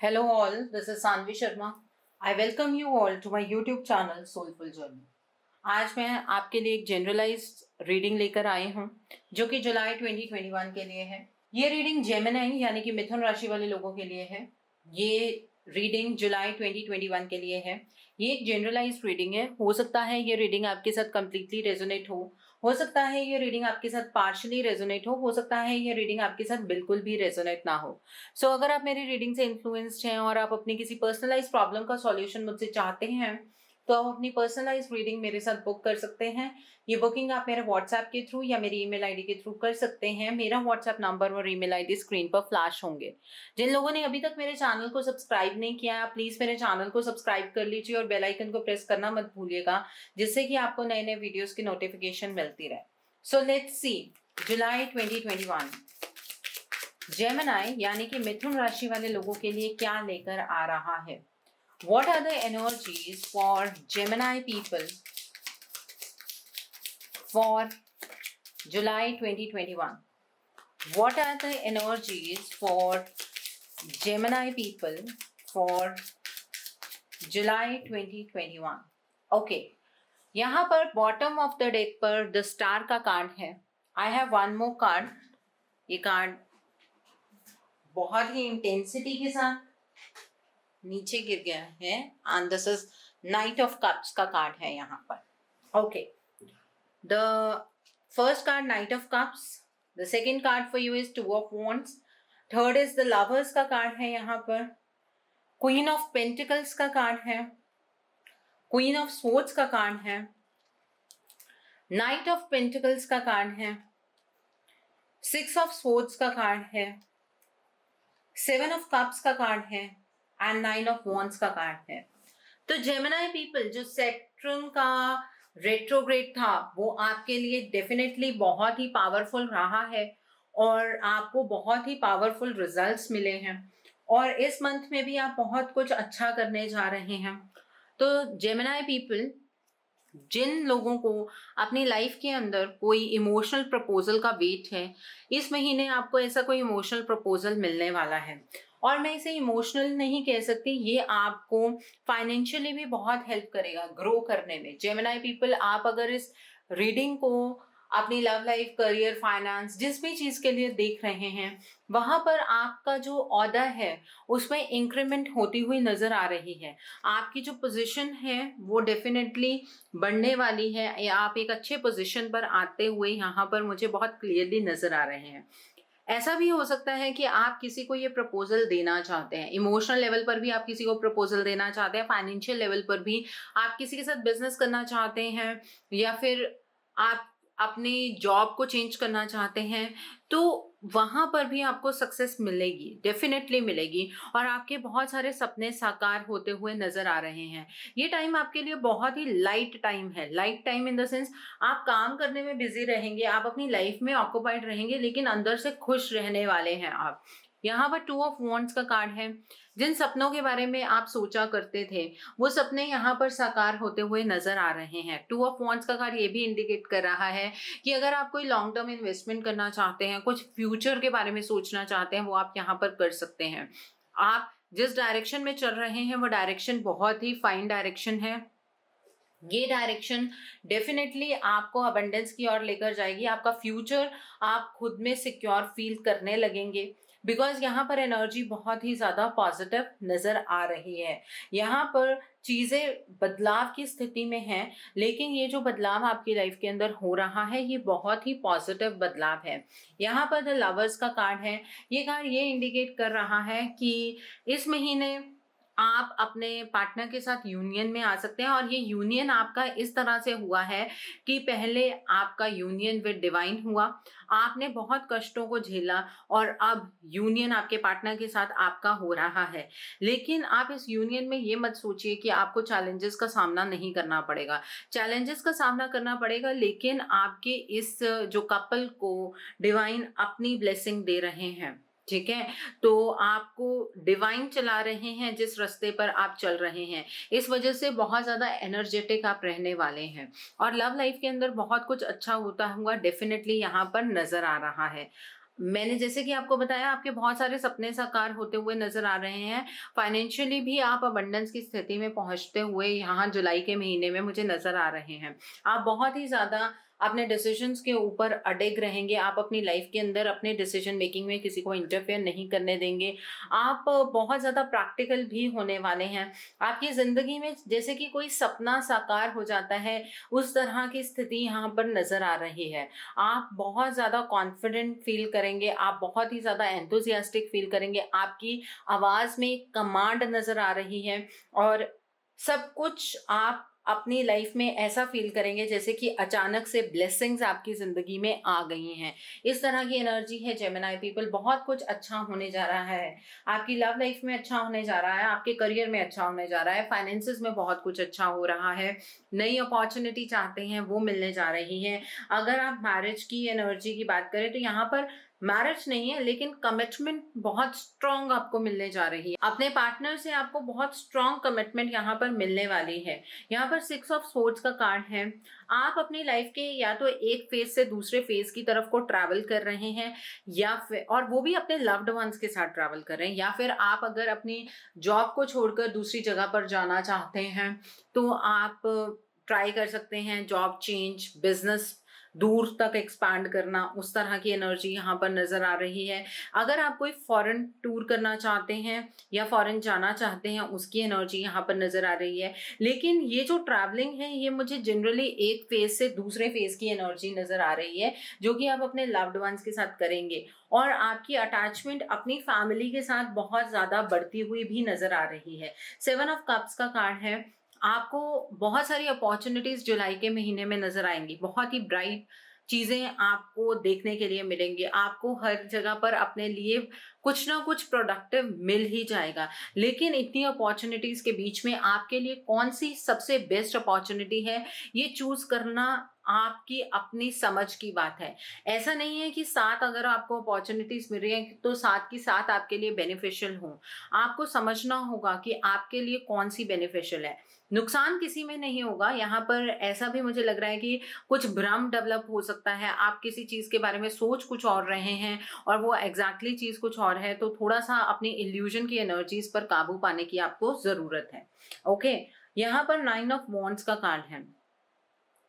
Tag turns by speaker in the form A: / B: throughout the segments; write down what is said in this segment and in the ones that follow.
A: Hello all, this is Sanvi Sharma. I welcome you all to my YouTube channel Soulful Journey. आज मैं आपके लिए एक generalised reading लेकर आई हूँ जो कि जुलाई 2021 के लिए है। ये रीडिंग जेमिनी यानी कि मिथुन राशि वाले लोगों के लिए है। ये रीडिंग जुलाई 2021 के लिए है। ये एक जनरलाइज्ड रीडिंग है। हो सकता है ये रीडिंग आपके साथ कंप्लीटली रेजोनेट हो सकता है ये रीडिंग आपके साथ पार्शली रेजोनेट हो सकता है ये रीडिंग आपके साथ बिल्कुल भी रेजोनेट ना हो। सो अगर आप मेरी रीडिंग से इन्फ्लुएंस्ड हैं और आप अपनी किसी पर्सनलाइज प्रॉब्लम का सॉल्यूशन मुझसे चाहते हैं तो आप अपनी पर्सनलाइज रीडिंग मेरे साथ बुक कर सकते हैं। ये बुकिंग आप मेरे व्हाट्सएप के थ्रू या मेरी ईमेल आईडी के थ्रू कर सकते हैं। मेरा व्हाट्सएप नंबर और ईमेल आईडी स्क्रीन पर फ्लैश होंगे। जिन लोगों ने अभी तक मेरे चैनल को सब्सक्राइब नहीं किया है प्लीज मेरे चैनल को सब्सक्राइब कर लीजिए और बेल आइकन को प्रेस करना मत भूलिएगा जिससे कि आपको नए नए वीडियोस की नोटिफिकेशन मिलती रहे। So let's see July 2021 Gemini यानी कि मिथुन राशि वाले लोगों के लिए क्या लेकर आ रहा है। What are the energies for Gemini people for July 2021? What are the energies for Gemini people for July 2021? Okay, यहाँ पर बॉटम ऑफ द डेक पर द स्टार का कार्ड है। I have one more card. ये card बहुत ही intensity के साथ नीचे गिर गया है and this is night of cups का कार्ड है यहाँ पर। Okay, the first card night of cups, the second card for you is two of wands, third is the lovers का कार्ड है यहाँ पर, क्वीन ऑफ पेंटिकल्स का card है, क्वीन ऑफ स्वॉर्ड्स का कार्ड है, नाइट ऑफ पेंटिकल्स का card है, सिक्स ऑफ स्वॉर्ड्स का कार्ड है, सेवन ऑफ कप्स का कार्ड है एंड नाइन ऑफ वॉन्ड्स का कार्ड है। तो जेमिनी पीपल, जो सैटर्न का रेट्रोग्रेड था वो आपके लिए डेफिनेटली बहुत ही पावरफुल रहा है और आपको बहुत ही पावरफुल रिजल्ट्स मिले हैं और इस मंथ में भी आप बहुत कुछ अच्छा करने जा रहे हैं। तो जेमिनी पीपल, जिन लोगों को अपनी लाइफ के अंदर कोई इमोशनल प्रपोजल का वेट है, इस महीने आपको ऐसा कोई इमोशनल प्रपोजल मिलने वाला है और मैं इसे इमोशनल नहीं कह सकती, ये आपको फाइनेंशियली भी बहुत हेल्प करेगा ग्रो करने में। जेमिनी पीपल, आप अगर इस रीडिंग को अपनी लव लाइफ, करियर, फाइनेंस, जिस भी चीज़ के लिए देख रहे हैं वहाँ पर आपका जो ऑर्डर है उसमें इंक्रीमेंट होती हुई नज़र आ रही है। आपकी जो पोजीशन है वो डेफिनेटली बढ़ने वाली है या आप एक अच्छे पोजीशन पर आते हुए यहाँ पर मुझे बहुत क्लियरली नज़र आ रहे हैं। ऐसा भी हो सकता है कि आप किसी को ये प्रपोजल देना चाहते हैं, इमोशनल लेवल पर भी आप किसी को प्रपोजल देना चाहते हैं, फाइनेंशियल लेवल पर भी आप किसी के साथ बिजनेस करना चाहते हैं या फिर आप अपनी जॉब को चेंज करना चाहते हैं, तो वहाँ पर भी आपको सक्सेस मिलेगी, डेफिनेटली मिलेगी और आपके बहुत सारे सपने साकार होते हुए नजर आ रहे हैं। ये टाइम आपके लिए बहुत ही लाइट टाइम है। Light time in the sense आप काम करने में बिजी रहेंगे, आप अपनी लाइफ में ऑक्यूपाइड रहेंगे लेकिन अंदर से खुश रहने वाले हैं आप। यहाँ पर टू ऑफ वॉन्ड्स का कार्ड है। जिन सपनों के बारे में आप सोचा करते थे वो सपने यहाँ पर साकार होते हुए नजर आ रहे हैं। टू ऑफ वॉन्ड्स का कार्ड ये भी इंडिकेट कर रहा है कि अगर आप कोई लॉन्ग टर्म इन्वेस्टमेंट करना चाहते हैं, कुछ फ्यूचर के बारे में सोचना चाहते हैं, वो आप यहाँ पर कर सकते हैं। आप जिस डायरेक्शन में चल रहे हैं वो डायरेक्शन बहुत ही फाइन डायरेक्शन है। ये डायरेक्शन डेफिनेटली आपको अबंडेंस की ओर लेकर जाएगी। आपका फ्यूचर आप खुद में सिक्योर फील करने लगेंगे बिकॉज यहाँ पर एनर्जी बहुत ही ज़्यादा पॉजिटिव नज़र आ रही है। यहाँ पर चीज़ें बदलाव की स्थिति में हैं लेकिन ये जो बदलाव आपकी लाइफ के अंदर हो रहा है ये बहुत ही पॉजिटिव बदलाव है। यहाँ पर द लवर्स का कार्ड है। ये कार्ड ये इंडिकेट कर रहा है कि इस महीने आप अपने पार्टनर के साथ यूनियन में आ सकते हैं और ये यूनियन आपका इस तरह से हुआ है कि पहले आपका यूनियन विद डिवाइन हुआ, आपने बहुत कष्टों को झेला और अब यूनियन आपके पार्टनर के साथ आपका हो रहा है। लेकिन आप इस यूनियन में ये मत सोचिए कि आपको चैलेंजेस का सामना नहीं करना पड़ेगा। चैलेंजेस का सामना करना पड़ेगा लेकिन आपके इस जो कपल को डिवाइन अपनी ब्लेसिंग दे रहे हैं, ठीक है। तो आपको डिवाइन चला रहे हैं जिस रास्ते पर आप चल रहे हैं, इस वजह से बहुत ज़्यादा एनर्जेटिक आप रहने वाले हैं और लव लाइफ के अंदर बहुत कुछ अच्छा होता हुआ डेफिनेटली यहाँ पर नज़र आ रहा है। मैंने जैसे कि आपको बताया, आपके बहुत सारे सपने साकार होते हुए नज़र आ रहे हैं। फाइनेंशियली भी आप अबंडेंस की स्थिति में पहुँचते हुए यहाँ जुलाई के महीने में मुझे नज़र आ रहे हैं। आप बहुत ही ज़्यादा अपने डिसीजंस के ऊपर अडिग रहेंगे। आप अपनी लाइफ के अंदर अपने डिसीजन मेकिंग में किसी को इंटरफेयर नहीं करने देंगे। आप बहुत ज़्यादा प्रैक्टिकल भी होने वाले हैं। आपकी ज़िंदगी में जैसे कि कोई सपना साकार हो जाता है, उस तरह की स्थिति यहाँ पर नज़र आ रही है। आप बहुत ज़्यादा कॉन्फिडेंट फील करेंगे, आप बहुत ही ज़्यादा एंथुसियास्टिक फील करेंगे, आपकी आवाज़ में कमांड नज़र आ रही है और सब कुछ आप अपनी लाइफ में ऐसा फील करेंगे जैसे कि अचानक से ब्लेसिंग्स आपकी ज़िंदगी में आ गई हैं। इस तरह की एनर्जी है जेमिनी पीपल। बहुत कुछ अच्छा होने जा रहा है, आपकी लव लाइफ में अच्छा होने जा रहा है, आपके करियर में अच्छा होने जा रहा है, फाइनेंसेस में बहुत कुछ अच्छा हो रहा है, नई अपॉर्चुनिटी चाहते हैं वो मिलने जा रही है। अगर आप मैरिज की एनर्जी की बात करें तो यहाँ पर मैरिज नहीं है, लेकिन कमिटमेंट बहुत स्ट्रांग आपको मिलने जा रही है। अपने पार्टनर से आपको बहुत स्ट्रांग कमिटमेंट यहाँ पर मिलने वाली है। यहाँ पर 6 ऑफ सोर्ड्स का कार्ड है। आप अपनी लाइफ के या तो एक फेज से दूसरे फेज की तरफ को ट्रैवल कर रहे हैं, या फिर और वो भी अपने लव्ड वंस के साथ ट्रैवल कर रहे हैं, या फिर आप अगर अपनी जॉब को छोड़कर दूसरी जगह पर जाना चाहते हैं तो आप ट्राई कर सकते हैं जॉब चेंज, बिजनेस दूर तक एक्सपैंड करना, उस तरह की एनर्जी यहाँ पर नज़र आ रही है। अगर आप कोई फॉरेन टूर करना चाहते हैं या फॉरेन जाना चाहते हैं, उसकी एनर्जी यहाँ पर नज़र आ रही है। लेकिन ये जो ट्रैवलिंग है ये मुझे जनरली एक फेज से दूसरे फेज की एनर्जी नज़र आ रही है, जो कि आप अपने लव्ड वंस के साथ करेंगे और आपकी अटैचमेंट अपनी फैमिली के साथ बहुत ज़्यादा बढ़ती हुई भी नज़र आ रही है। 7 ऑफ कप्स का कार्ड है। आपको बहुत सारी अपॉर्चुनिटीज जुलाई के महीने में नजर आएंगी, बहुत ही ब्राइट चीजें आपको देखने के लिए मिलेंगी। आपको हर जगह पर अपने लिए कुछ ना कुछ प्रोडक्टिव मिल ही जाएगा। लेकिन इतनी अपॉर्चुनिटीज के बीच में आपके लिए कौन सी सबसे बेस्ट अपॉर्चुनिटी है, ये चूज करना आपकी अपनी समझ की बात है। ऐसा नहीं है कि साथ अगर आपको अपॉर्चुनिटीज मिल रही है तो साथ की साथ आपके लिए बेनिफिशियल हो। आपको समझना होगा कि आपके लिए कौन सी बेनिफिशियल है। नुकसान किसी में नहीं होगा। यहाँ पर ऐसा भी मुझे लग रहा है कि कुछ भ्रम डेवलप हो सकता है। आप किसी चीज के बारे में सोच कुछ और रहे हैं और वो एग्जैक्टली चीज कुछ और है, तो थोड़ा सा अपनी इल्यूजन की एनर्जीज पर काबू पाने की आपको जरूरत है। ओके, यहाँ पर 9 ऑफ वॉन्ड्स का कार्ड है।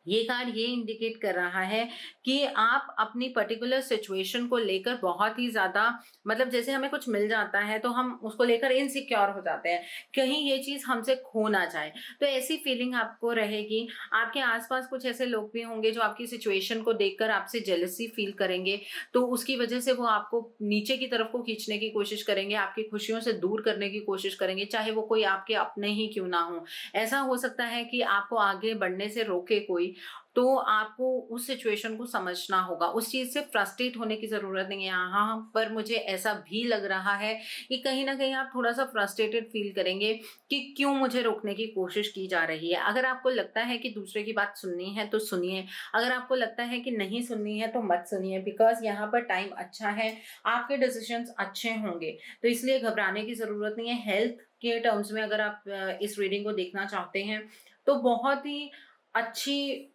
A: ये कार्ड ये इंडिकेट कर रहा है कि आप अपनी पर्टिकुलर सिचुएशन को लेकर बहुत ही ज़्यादा, मतलब जैसे हमें कुछ मिल जाता है तो हम उसको लेकर इनसिक्योर हो जाते हैं, कहीं ये चीज़ हमसे खो ना जाए। तो ऐसी फीलिंग आपको रहेगी। आपके आसपास कुछ ऐसे लोग भी होंगे जो आपकी सिचुएशन को देखकर आपसे जेलसी फील करेंगे, तो उसकी वजह से वो आपको नीचे की तरफ को खींचने की कोशिश करेंगे, आपकी खुशियों से दूर करने की कोशिश करेंगे, चाहे वो कोई आपके अपने ही क्यों ना हो। ऐसा हो सकता है कि आपको आगे बढ़ने से रोके कोई, तो आपको उस सिचुएशन को समझना होगा। उस चीज़ से फ्रस्ट्रेट होने की ज़रूरत नहीं है। यहाँ पर मुझे ऐसा भी लग रहा है कि कहीं न कहीं आप थोड़ा-सा फ्रस्ट्रेटेड फ़ील करेंगे कि क्यों मुझे रोकने की कोशिश की जा रही है। अगर आपको लगता है कि दूसरे की बात सुननी है तो सुनिए, अगर आपको लगता है कि नहीं सुननी है तो मत सुनिए, बिकॉज़ यहाँ पर टाइम अच्छा है, आपके डिसीज़न्स अच्छे होंगे, तो इसलिए घबराने की ज़रूरत नहीं है। हेल्थ के टर्म्स में अगर आप इस रीडिंग को देखना चाहते हैं, तो बहुत ही अच्छी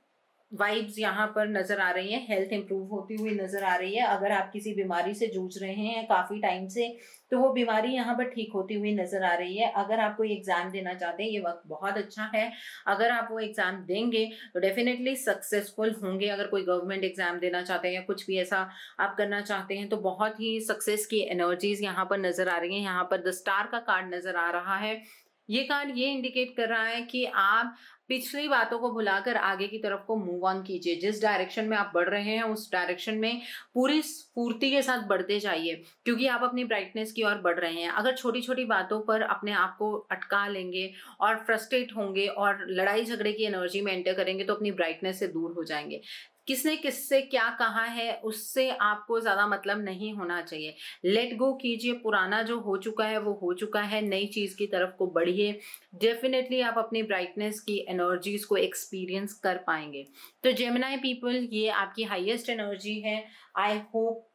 A: वाइब्स यहाँ पर नज़र आ रही हैं, हेल्थ इंप्रूव होती हुई नज़र आ रही है। अगर आप किसी बीमारी से जूझ रहे हैं काफ़ी टाइम से, तो वो बीमारी यहाँ पर ठीक होती हुई नज़र आ रही है। अगर आप कोई एग्ज़ाम देना चाहते हैं, ये वक़्त बहुत अच्छा है। अगर आप वो एग्ज़ाम देंगे तो डेफ़िनेटली सक्सेसफुल होंगे। अगर कोई गवर्नमेंट एग्ज़ाम देना चाहते हैं या कुछ भी ऐसा आप करना चाहते हैं, तो बहुत ही सक्सेस की एनर्जीज़ यहाँ पर नज़र आ रही हैं। यहाँ पर द स्टार का कार्ड नज़र आ रहा है। ये कार्ड ये इंडिकेट कर रहा है कि आप पिछली बातों को भुलाकर आगे की तरफ को मूव ऑन कीजिए। जिस डायरेक्शन में आप बढ़ रहे हैं उस डायरेक्शन में पूरी स्फूर्ति के साथ बढ़ते जाइए, क्योंकि आप अपनी ब्राइटनेस की ओर बढ़ रहे हैं। अगर छोटी-छोटी बातों पर अपने आप को अटका लेंगे और फ्रस्ट्रेट होंगे और लड़ाई झगड़े की एनर्जी में एंटर करेंगे तो अपनी ब्राइटनेस से दूर हो जाएँगे। किसने किससे क्या कहा है उससे आपको ज़्यादा मतलब नहीं होना चाहिए। लेट गो कीजिए, पुराना जो हो चुका है वो हो चुका है, नई चीज़ की तरफ को बढ़िए। डेफिनेटली आप अपनी ब्राइटनेस की एनर्जीज को एक्सपीरियंस कर पाएंगे। तो जेमिनी पीपल, ये आपकी हाईएस्ट एनर्जी है। आई होप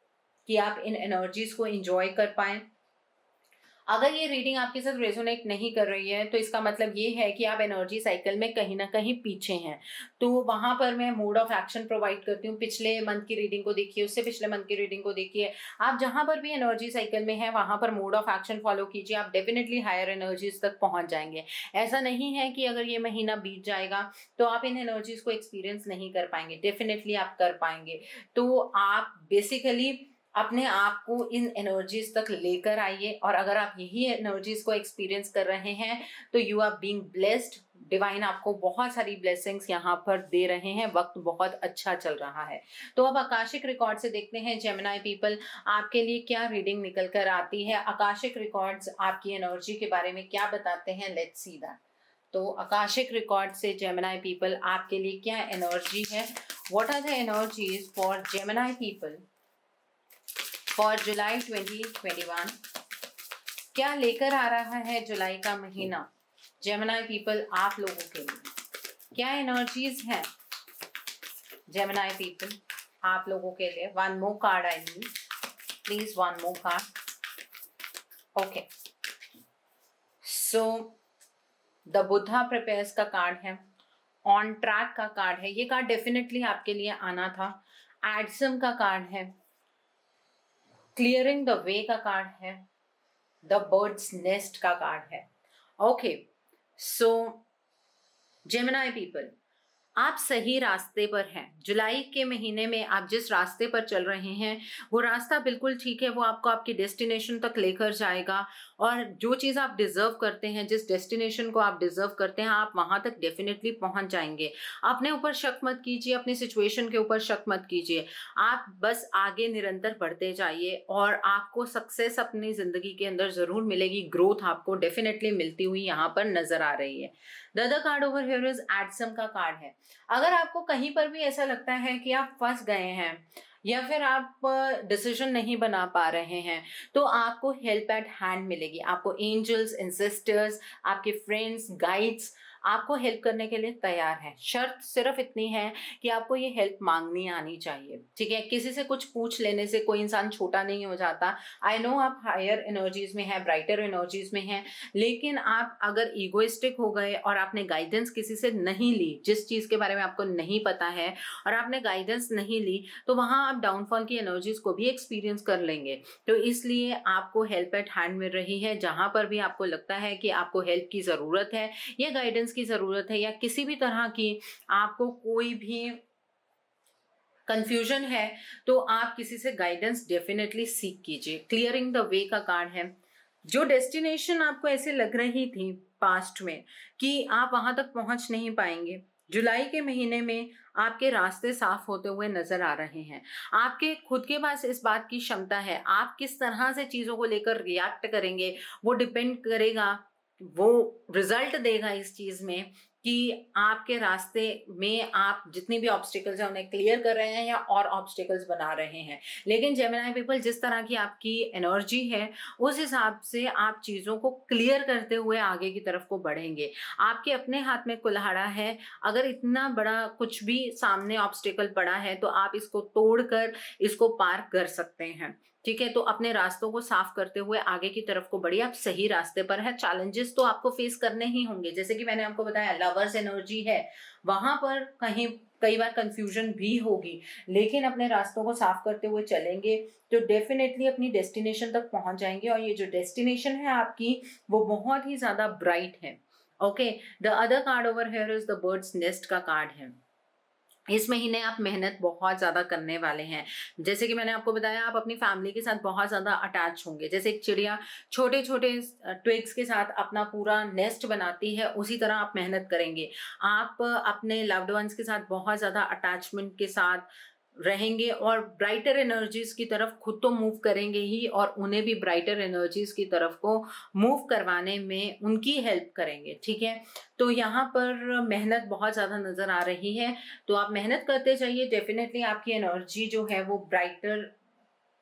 A: कि आप इन एनर्जीज को एंजॉय कर पाएं। अगर ये रीडिंग आपके साथ रेजोनेट नहीं कर रही है तो इसका मतलब ये है कि आप एनर्जी साइकिल में कहीं ना कहीं पीछे हैं। तो वहां पर मैं मोड ऑफ एक्शन प्रोवाइड करती हूँ। पिछले मंथ की रीडिंग को देखिए, उससे पिछले मंथ की रीडिंग को देखिए। आप जहां पर भी एनर्जी साइकिल में है वहां पर मोड ऑफ एक्शन फॉलो कीजिए, आप डेफिनेटली हायर एनर्जीज तक पहुंच जाएंगे। ऐसा नहीं है कि अगर ये महीना बीत जाएगा तो आप इन एनर्जीज को एक्सपीरियंस नहीं कर पाएंगे, डेफिनेटली आप कर पाएंगे। तो आप बेसिकली अपने आप को इन एनर्जीज तक लेकर आइए, और अगर आप यही एनर्जीज को एक्सपीरियंस कर रहे हैं तो you are being blessed. Divine आपको बहुत सारी ब्लेसिंग्स यहाँ पर दे रहे हैं, वक्त बहुत अच्छा चल रहा है। तो अब आकाशिक रिकॉर्ड से देखते हैं जेमिनी पीपल आपके लिए क्या रीडिंग निकल कर आती है। आकाशिक रिकॉर्ड्स आपकी एनर्जी के बारे में क्या बताते हैं, लेट्स सी दैट। तो आकाशिक रिकॉर्ड से जेमिनी पीपल आपके लिए क्या एनर्जी है, what are the energies for Gemini people for July 2021। क्या लेकर आ रहा है जुलाई का महीना जेमिनी पीपल आप लोगों के लिए, क्या एनर्जीज हैं जेमिनी पीपल आप लोगों के लिए। One more card I need, please one more card. Okay, so the Buddha prepares का कार्ड है, ऑन ट्रैक का कार्ड है, ये कार्ड डेफिनेटली आपके लिए आना था। एडसम का कार्ड है, क्लियरिंग द वे का कार्ड है, द बर्ड्स नेस्ट का कार्ड है। ओके, सो जेमिनी पीपल आप सही रास्ते पर हैं। जुलाई के महीने में आप जिस रास्ते पर चल रहे हैं वो रास्ता बिल्कुल ठीक है, वो आपको आपकी डेस्टिनेशन तक लेकर जाएगा। और जो चीज़ आप डिजर्व करते हैं, जिस डेस्टिनेशन को आप डिजर्व करते हैं, आप वहां तक डेफिनेटली पहुंच जाएंगे। अपने ऊपर शक मत कीजिए, अपनी सिचुएशन के ऊपर शक मत कीजिए, आप बस आगे निरंतर बढ़ते जाइए और आपको सक्सेस अपनी जिंदगी के अंदर जरूर मिलेगी। ग्रोथ आपको डेफिनेटली मिलती हुई यहाँ पर नजर आ रही है। The other card over here is एडसम का कार्ड है। अगर आपको कहीं पर भी ऐसा लगता है कि आप फंस गए हैं या फिर आप डिसीजन नहीं बना पा रहे हैं तो आपको हेल्प एट हैंड मिलेगी। आपको एंजल्स, एंसेस्टर्स, आपके फ्रेंड्स, गाइड्स आपको हेल्प करने के लिए तैयार हैं। शर्त सिर्फ इतनी है कि आपको ये हेल्प मांगनी आनी चाहिए, ठीक है। किसी से कुछ पूछ लेने से कोई इंसान छोटा नहीं हो जाता। आई नो आप हायर एनर्जीज में हैं, ब्राइटर एनर्जीज में हैं, लेकिन आप अगर ईगोइस्टिक हो गए और आपने गाइडेंस किसी से नहीं ली, जिस चीज़ के बारे में आपको नहीं पता है और आपने गाइडेंस नहीं ली, तो वहाँ आप डाउनफॉल की एनर्जीज को भी एक्सपीरियंस कर लेंगे। तो इसलिए आपको हेल्प एट हैंड मिल रही है। जहाँ पर भी आपको लगता है कि आपको हेल्प की ज़रूरत है या गाइडेंस की ज़रूरत है या किसी भी तरह की आपको कोई भी कंफ्यूजन है, तो आप किसी से गाइडेंस डेफिनेटली सीख कीजिए। क्लियरिंग द वे का कार्ड है। जो डेस्टिनेशन आपको ऐसे लग रही थी पास्ट में कि आप वहां तक पहुंच नहीं पाएंगे, जुलाई के महीने में आपके रास्ते साफ होते हुए नजर आ रहे हैं। आपके खुद के पास इस बात की क्षमता है। आप किस तरह से चीजों को लेकर रिएक्ट करेंगे वो डिपेंड करेगा, वो रिजल्ट देगा इस चीज में कि आपके रास्ते में आप जितनी भी ऑब्स्टिकल्स हैं उन्हें क्लियर कर रहे हैं या और ऑब्स्टिकल्स बना रहे हैं। लेकिन जेमिनी पीपल जिस तरह की आपकी एनर्जी है उस हिसाब से आप चीज़ों को क्लियर करते हुए आगे की तरफ को बढ़ेंगे। आपके अपने हाथ में कुल्हाड़ा है। अगर इतना बड़ा कुछ भी सामने ऑब्स्टिकल पड़ा है तो आप इसको तोड़कर इसको पार कर सकते हैं, ठीक है। तो अपने रास्तों को साफ करते हुए आगे की तरफ को बढ़िए, आप सही रास्ते पर है। चैलेंजेस तो आपको फेस करने ही होंगे, जैसे कि मैंने आपको बताया लवर्स एनर्जी है, वहां पर कहीं कई बार कंफ्यूजन भी होगी, लेकिन अपने रास्तों को साफ करते हुए चलेंगे तो डेफिनेटली अपनी डेस्टिनेशन तक पहुंच जाएंगे। और ये जो डेस्टिनेशन है आपकी वो बहुत ही ज्यादा ब्राइट है। Okay, the other card over here is the birds nest का कार्ड है। इस महीने आप मेहनत बहुत ज़्यादा करने वाले हैं। जैसे कि मैंने आपको बताया, आप अपनी फैमिली के साथ बहुत ज़्यादा अटैच होंगे। जैसे एक चिड़िया छोटे छोटे ट्विग्स के साथ अपना पूरा नेस्ट बनाती है, उसी तरह आप मेहनत करेंगे। आप अपने लव्ड वंस के साथ बहुत ज़्यादा अटैचमेंट के साथ रहेंगे और ब्राइटर एनर्जीज की तरफ खुद तो मूव करेंगे ही, और उन्हें भी ब्राइटर एनर्जीज की तरफ को मूव करवाने में उनकी हेल्प करेंगे, ठीक है। तो यहाँ पर मेहनत बहुत ज़्यादा नज़र आ रही है, तो आप मेहनत करते जाइए। डेफिनेटली आपकी एनर्जी जो है वो ब्राइटर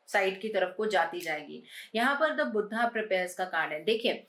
A: साइड की तरफ को जाती जाएगी। यहाँ पर द बुद्धा प्रिपेयर्स का कार्ड है। देखिए,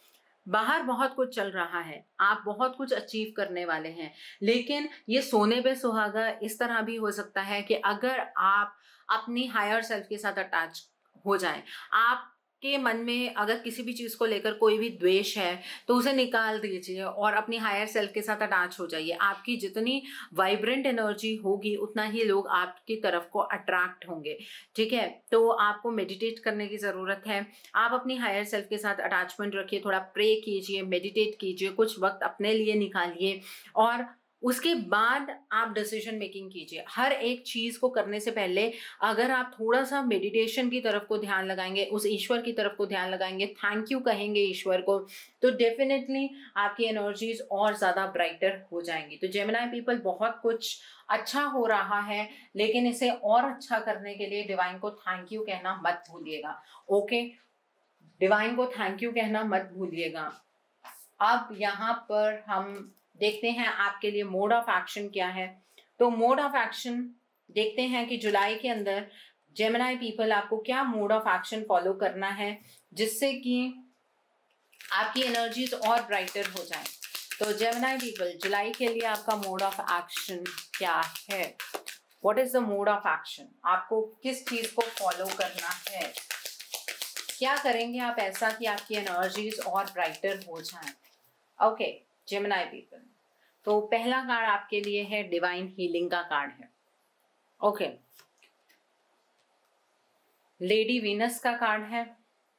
A: बाहर बहुत कुछ चल रहा है, आप बहुत कुछ अचीव करने वाले हैं, लेकिन ये सोने पे सुहागा इस तरह भी हो सकता है कि अगर आप अपनी हायर सेल्फ के साथ अटैच हो जाएं, आप आपके मन में अगर किसी भी चीज़ को लेकर कोई भी द्वेष है तो उसे निकाल दीजिए और अपनी हायर सेल्फ के साथ अटैच हो जाइए। आपकी जितनी वाइब्रेंट एनर्जी होगी उतना ही लोग आपकी तरफ को अट्रैक्ट होंगे, ठीक है। तो आपको मेडिटेट करने की ज़रूरत है। आप अपनी हायर सेल्फ के साथ अटैचमेंट रखिए, थोड़ा प्रे कीजिए, मेडिटेट कीजिए, कुछ वक्त अपने लिए निकालिए और उसके बाद आप डिसीजन मेकिंग कीजिए। हर एक चीज़ को करने से पहले अगर आप थोड़ा-सा मेडिटेशन की तरफ को ध्यान लगाएँगे, उस ईश्वर की तरफ को ध्यान लगाएँगे, थैंक यू कहेंगे ईश्वर को, तो डेफ़िनेटली आपकी एनर्जीज़ और ज़्यादा ब्राइटर हो जाएँगी। तो जेमिनी पीपल, बहुत कुछ अच्छा हो रहा है, लेकिन इसे और अच्छा करने के लिए डिवाइन को थैंक यू कहना मत भूलिएगा, ओके? डिवाइन को थैंक यू कहना मत भूलिएगा। अब यहाँ पर हम देखते हैं आपके लिए मोड ऑफ एक्शन क्या है। तो मोड ऑफ एक्शन देखते हैं कि जुलाई के अंदर जेमिनी पीपल आपको क्या मोड ऑफ एक्शन फॉलो करना है जिससे कि आपकी एनर्जीज और ब्राइटर हो जाएं। तो जेमिनी पीपल, जुलाई के लिए आपका मोड ऑफ एक्शन क्या है? What is the mode of action? आपको किस चीज को फॉलो करना है? क्या करेंगे आप ऐसा कि आपकी एनर्जीज और ब्राइटर हो जाएं? ओके जेमिनी पीपल, तो पहला कार्ड आपके लिए है डिवाइन हीलिंग का कार्ड है, ओके। लेडी वीनस का कार्ड है,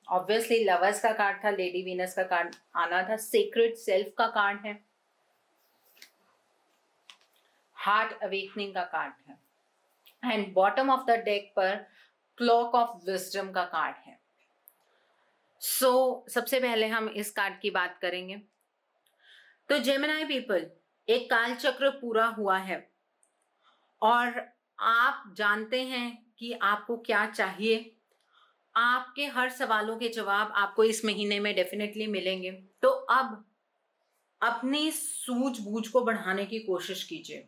A: ऑब्वियसली लवर्स का कार्ड था, लेडी वीनस का कार्ड आना था। सीक्रेट सेल्फ का कार्ड है, हार्ट अवेकनिंग का कार्ड है and bottom of the deck पर क्लॉक ऑफ विजडम का कार्ड है। सबसे पहले हम इस कार्ड की बात करेंगे। तो जेमिनी पीपल, एक काल चक्र पूरा हुआ है और आप जानते हैं कि आपको क्या चाहिए। आपके हर सवालों के जवाब आपको इस महीने में डेफिनेटली मिलेंगे। तो अब अपनी सूझबूझ को बढ़ाने की कोशिश कीजिए।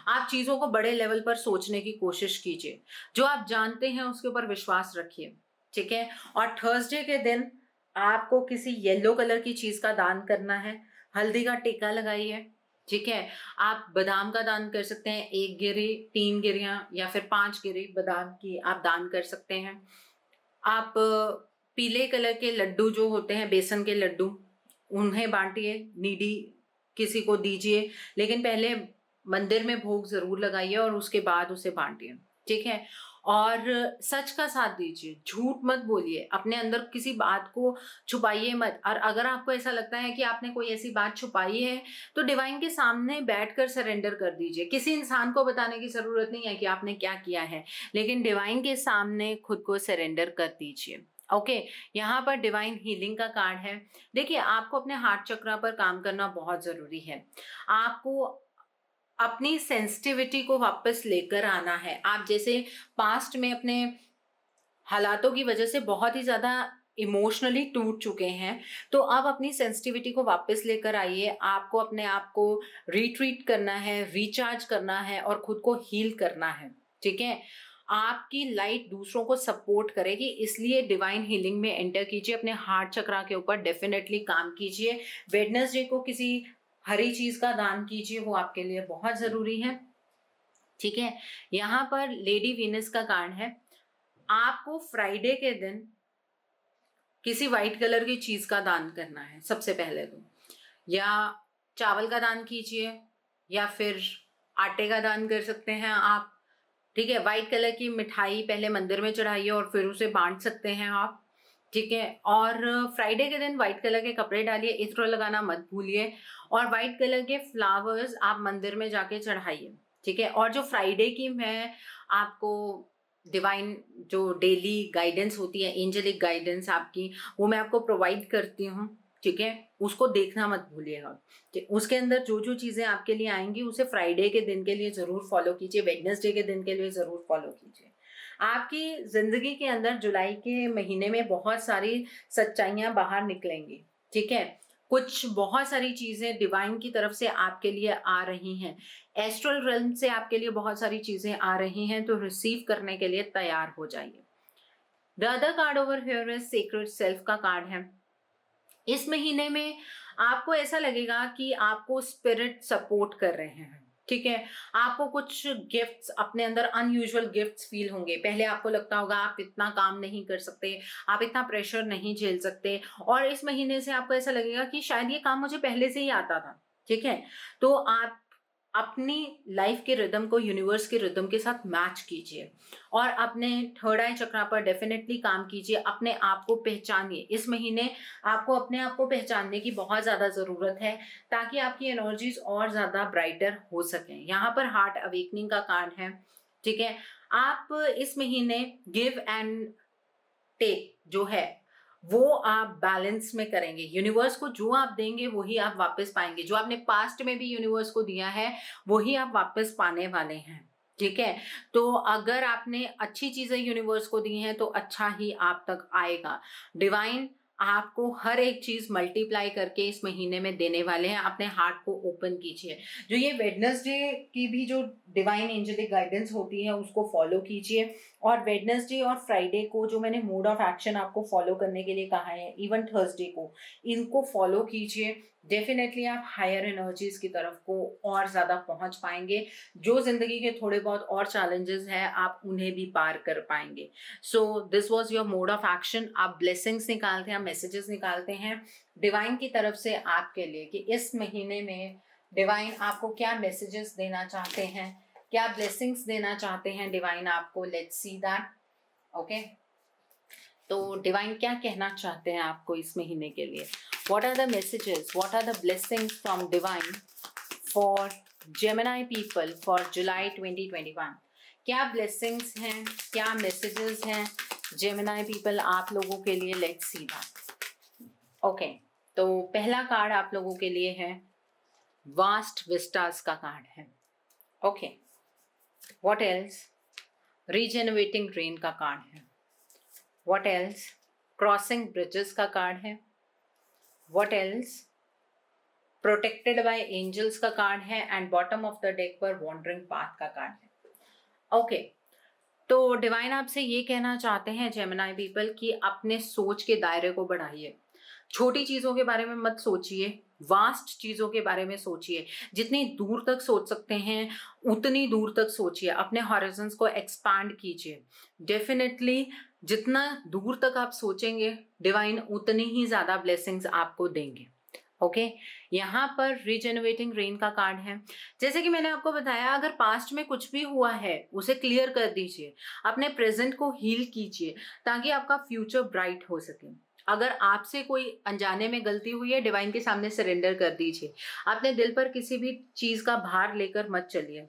A: आप चीज़ों को बड़े लेवल पर सोचने की कोशिश कीजिए। जो आप जानते हैं उसके ऊपर विश्वास रखिए, ठीक है। और थर्सडे के दिन आपको किसी येलो कलर की चीज़ का दान करना है। हल्दी का टीका लगाइए, ठीक है। आप बादाम का दान कर सकते हैं, 1 गिरी, 3 गिरियां या फिर 5 गिरी बादाम की आप दान कर सकते हैं। आप पीले कलर के लड्डू जो होते हैं, बेसन के लड्डू, उन्हें बांटिए, नीडी किसी को दीजिए, लेकिन पहले मंदिर में भोग जरूर लगाइए और उसके बाद उसे बांटिए, ठीक है। और सच का साथ दीजिए, झूठ मत बोलिए, अपने अंदर किसी बात को छुपाइए मत। और अगर आपको ऐसा लगता है कि आपने कोई ऐसी बात छुपाई है तो डिवाइन के सामने बैठकर सरेंडर कर दीजिए। किसी इंसान को बताने की जरूरत नहीं है कि आपने क्या किया है, लेकिन डिवाइन के सामने खुद को सरेंडर कर दीजिए, ओके। यहाँ पर डिवाइन हीलिंग का कार्ड है। देखिए, आपको अपने हार्ट चक्र पर काम करना बहुत जरूरी है। आपको अपनी सेंसिटिविटी को वापस लेकर आना है। आप जैसे पास्ट में अपने हालातों की वजह से बहुत ही ज़्यादा इमोशनली टूट चुके हैं, तो अब अपनी सेंसिटिविटी को वापस लेकर आइए। आपको अपने आप को रिट्रीट करना है, रिचार्ज करना है और खुद को हील करना है, ठीक है। आपकी लाइट दूसरों को सपोर्ट करेगी, इसलिए डिवाइन हीलिंग में एंटर कीजिए। अपने हार्ट चक्रा के ऊपर डेफिनेटली काम कीजिए। वेडनेसडे को किसी हरी चीज का दान कीजिए, वो आपके लिए बहुत जरूरी है, ठीक है। यहाँ पर लेडी वीनस का कार्ड है। आपको फ्राइडे के दिन किसी व्हाइट कलर की चीज का दान करना है सबसे पहले तो, या चावल का दान कीजिए या फिर आटे का दान कर सकते हैं आप, ठीक है। व्हाइट कलर की मिठाई पहले मंदिर में चढ़ाइए और फिर उसे बांट सकते हैं आप, ठीक है। और फ्राइडे के दिन व्हाइट कलर के कपड़े डालिए, इत्र लगाना मत भूलिए, और व्हाइट कलर के फ्लावर्स आप मंदिर में जाके चढ़ाइए, ठीक है। और जो फ्राइडे की मैं आपको डिवाइन जो डेली गाइडेंस होती है, एंजेलिक गाइडेंस आपकी, वो मैं आपको प्रोवाइड करती हूँ, ठीक है। उसको देखना मत भूलिएगा। उसके अंदर जो जो चीज़ें आपके लिए आएंगी उसे फ्राइडे के दिन के लिए ज़रूर फॉलो कीजिए, वेडनेसडे के दिन के लिए ज़रूर फॉलो कीजिए। आपकी ज़िंदगी के अंदर जुलाई के महीने में बहुत सारी सच्चाइयाँ बाहर निकलेंगी, ठीक है। कुछ बहुत सारी चीज़ें डिवाइन की तरफ से आपके लिए आ रही हैं, एस्ट्रल रेल्म से आपके लिए बहुत सारी चीज़ें आ रही हैं, तो रिसीव करने के लिए तैयार हो जाइए। The other card over here is secret self का कार्ड है। इस महीने में आपको ऐसा लगेगा कि आपको स्पिरिट सपोर्ट कर रहे हैं, ठीक है, आपको कुछ गिफ्ट्स अपने अंदर अनयूजुअल गिफ्ट्स फील होंगे। पहले आपको लगता होगा आप इतना काम नहीं कर सकते, आप इतना प्रेशर नहीं झेल सकते, और इस महीने से आपको ऐसा लगेगा कि शायद ये काम मुझे पहले से ही आता था। ठीक है, तो आप अपनी लाइफ के रिदम को यूनिवर्स के रिदम के साथ मैच कीजिए और अपने थर्ड आई चक्रा पर डेफिनेटली काम कीजिए। अपने आप को पहचानिए। इस महीने आपको अपने आप को पहचानने की बहुत ज़्यादा ज़रूरत है, ताकि आपकी एनर्जीज और ज़्यादा ब्राइटर हो सकें। यहाँ पर हार्ट अवेकनिंग का कार्ड है। ठीक है, आप इस महीने गिव एंड टेक जो है वो आप बैलेंस में करेंगे। यूनिवर्स को जो आप देंगे वही आप वापस पाएंगे। जो आपने पास्ट में भी यूनिवर्स को दिया है वही आप वापस पाने वाले हैं। ठीक है, तो अगर आपने अच्छी चीजें यूनिवर्स को दी हैं तो अच्छा ही आप तक आएगा। डिवाइन आपको हर एक चीज मल्टीप्लाई करके इस महीने में देने वाले हैं। अपने हार्ट को ओपन कीजिए। जो ये वेडनेसडे की भी जो डिवाइन एंजेलिक गाइडेंस होती है उसको फॉलो कीजिए, और वेडनेसडे और फ्राइडे को जो मैंने मोड ऑफ एक्शन आपको फॉलो करने के लिए कहा है, इवन थर्सडे को, इनको फॉलो कीजिए। डेफिनेटली आप हायर एनर्जीज की तरफ को और ज़्यादा पहुंच पाएंगे। जो जिंदगी के थोड़े बहुत और चैलेंजेस हैं आप उन्हें भी पार कर पाएंगे। So this was your mode of action. आप ब्लेसिंग्स निकालते हैं, मैसेजेस निकालते हैं डिवाइन की तरफ से आपके लिए कि इस महीने में डिवाइन आपको क्या मैसेजेस देना चाहते हैं, क्या ब्लेसिंग्स देना चाहते हैं डिवाइन आपको। Let's see that. ओके, तो डिवाइन क्या कहना चाहते हैं आपको इस महीने के लिए। What are the messages, what are the blessings from divine for Gemini people for July 2021। क्या ब्लेसिंग्स हैं, क्या मैसेजेस हैं जेमिनी पीपल आप लोगों के लिए। Let's see that. ओके, तो पहला कार्ड आप लोगों के लिए है वास्ट विस्टास का कार्ड है। Okay, What else? Regenerating rain का कार्ड है। What else? Crossing bridges का कार्ड है। What else? Protected by angels का कार्ड है। And bottom of the deck पर wandering path का कार्ड है। ओके, तो डिवाइन आपसे ये कहना चाहते हैं जेमिनी पीपल कि अपने सोच के दायरे को बढ़ाइए। छोटी चीजों के बारे में मत सोचिए, वास्ट चीजों के बारे में सोचिए। जितनी दूर तक सोच सकते हैं उतनी दूर तक सोचिए। अपने हॉरिजन्स को एक्सपांड कीजिए। डेफिनेटली जितना दूर तक आप सोचेंगे डिवाइन उतनी ही ज्यादा ब्लेसिंग्स आपको देंगे। ओके, यहाँ पर रिजेनरेटिंग रेन का कार्ड है। जैसे कि मैंने आपको बताया, अगर पास्ट में कुछ भी हुआ है उसे क्लियर कर दीजिए। अपने प्रेजेंट को हील कीजिए ताकि आपका फ्यूचर ब्राइट हो सके। अगर आपसे कोई अनजाने में गलती हुई है डिवाइन के सामने सरेंडर कर दीजिए। अपने दिल पर किसी भी चीज का भार लेकर मत चलिए।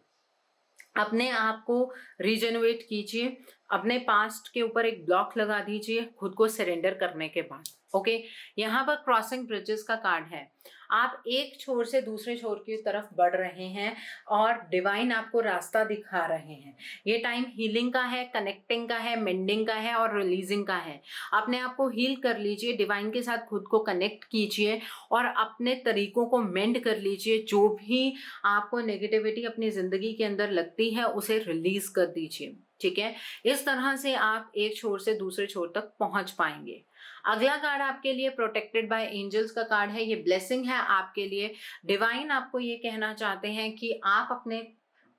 A: अपने आप को रिजेनरेट कीजिए। अपने पास्ट के ऊपर एक ब्लॉक लगा दीजिए खुद को सरेंडर करने के बाद। ओके, यहाँ पर क्रॉसिंग ब्रिजेस का कार्ड है। आप एक छोर से दूसरे छोर की तरफ बढ़ रहे हैं और डिवाइन आपको रास्ता दिखा रहे हैं। ये टाइम हीलिंग का है, कनेक्टिंग का है, मेंडिंग का है और रिलीजिंग का है। अपने आप को हील कर लीजिए, डिवाइन के साथ खुद को कनेक्ट कीजिए और अपने तरीकों को मेंड कर लीजिए। जो भी आपको नेगेटिविटी अपनी जिंदगी के अंदर लगती है उसे रिलीज कर दीजिए। ठीक है, इस तरह से आप एक छोर से दूसरे छोर तक पहुंच पाएंगे। अगला कार्ड आपके लिए प्रोटेक्टेड बाय एंजल्स का कार्ड है। ये ब्लेसिंग है आपके लिए। डिवाइन आपको ये कहना चाहते हैं कि आप अपने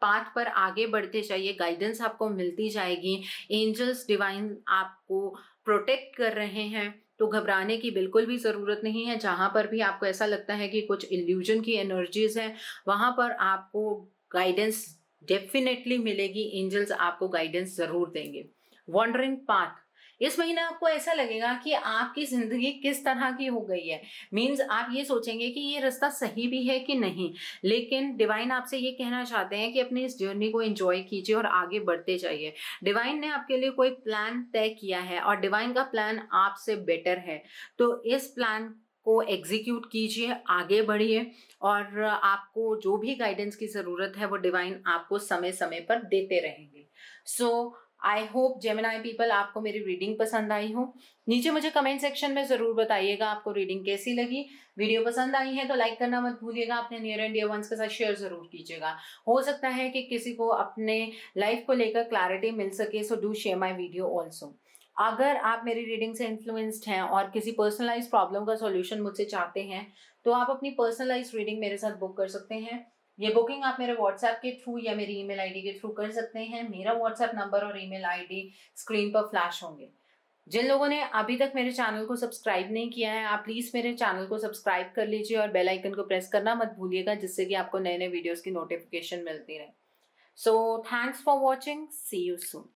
A: पाथ पर आगे बढ़ते जाइए, गाइडेंस आपको मिलती जाएगी। एंजल्स डिवाइन आपको प्रोटेक्ट कर रहे हैं, तो घबराने की बिल्कुल भी ज़रूरत नहीं है। जहाँ पर भी आपको ऐसा लगता है कि कुछ इल्यूजन की एनर्जीज हैं वहाँ पर आपको गाइडेंस डेफिनेटली मिलेगी। एंजल्स आपको गाइडेंस ज़रूर देंगे। वॉन्डरिंग पाथ, इस महीने आपको ऐसा लगेगा कि आपकी जिंदगी किस तरह की हो गई है। मीन्स आप ये सोचेंगे कि ये रास्ता सही भी है कि नहीं, लेकिन डिवाइन आपसे ये कहना चाहते हैं कि अपनी इस जर्नी को एंजॉय कीजिए और आगे बढ़ते जाइए। डिवाइन ने आपके लिए कोई प्लान तय किया है और डिवाइन का प्लान आपसे बेटर है, तो इस प्लान को एग्जीक्यूट कीजिए, आगे बढ़िए और आपको जो भी गाइडेंस की ज़रूरत है वो डिवाइन आपको समय समय पर देते रहेंगे। सो आई होप जेमिनी पीपल आपको मेरी रीडिंग पसंद आई हो। नीचे मुझे कमेंट सेक्शन में ज़रूर बताइएगा आपको रीडिंग कैसी लगी। वीडियो पसंद आई है तो लाइक करना मत भूलिएगा। अपने नियर एंड डियर वंस के साथ शेयर ज़रूर कीजिएगा। हो सकता है कि किसी को अपने लाइफ को लेकर क्लैरिटी मिल सके, so do share my video also. अगर आप मेरी रीडिंग से इन्फ्लुएंस्ड हैं और किसी पर्सनलाइज प्रॉब्लम का सॉल्यूशन मुझसे चाहते हैं तो आप अपनी पर्सनलाइज रीडिंग मेरे साथ बुक कर सकते हैं। ये बुकिंग आप मेरे व्हाट्सएप के थ्रू या मेरी ईमेल आईडी के थ्रू कर सकते हैं। मेरा व्हाट्सएप नंबर और ईमेल आईडी स्क्रीन पर फ्लैश होंगे। जिन लोगों ने अभी तक मेरे चैनल को सब्सक्राइब नहीं किया है, आप प्लीज़ मेरे चैनल को सब्सक्राइब कर लीजिए और बेल आइकन को प्रेस करना मत भूलिएगा, जिससे कि आपको नए नए वीडियोज़ की नोटिफिकेशन मिलती रहे। So thanks for watching, see you soon.